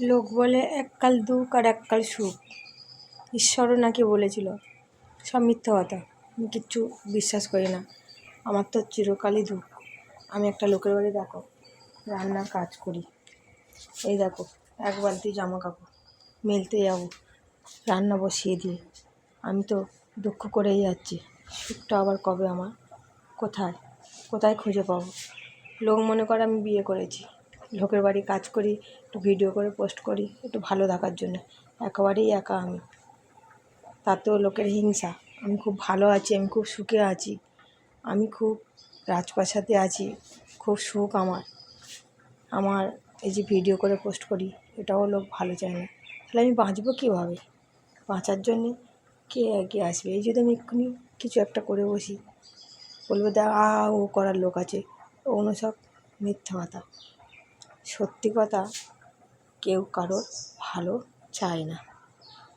লোক বলে এককাল দুঃখ আর এককাল সুখ। ঈশ্বরও নাকি বলেছিল। সব মিথ্যা কথা, আমি কিচ্ছু বিশ্বাস করি না। আমার তো চিরকালই দুঃখ। আমি একটা লোকের বাড়ি দেখো রান্নার কাজ করি, এই দেখো এক বালতি জামা কাপড় মেলতে যাবো, রান্না বসিয়ে দিয়ে আমি তো দুঃখ করেই যাচ্ছি। সুখটা আবার কবে আমার? কোথায় কোথায় খুঁজে পাবো? লোক মনে করে আমি বিয়ে করেছি, লোকের বাড়ি কাজ করি, একটু ভিডিও করে পোস্ট করি একটু ভালো থাকার জন্য। একেবারেই একা আমি, তাতেও লোকের হিংসা। আমি খুব ভালো আছি, আমি খুব সুখে আছি, আমি খুব রাজপ্রাসাদে আছি, খুব সুখ আমার। আমার এই যে ভিডিও করে পোস্ট করি এটাও লোক ভালো চায় না। তাহলে আমি বাঁচবো কীভাবে? বাঁচার জন্যে কে এগিয়ে আসবে? এই যদি আমি এক্ষুনি কিছু একটা করে বসি, বলবে দেখ ও করার লোক আছে। ওগুলো সব মিথ্যা কথা। সত্যি কথা কেউ কারোর ভালো চায় না।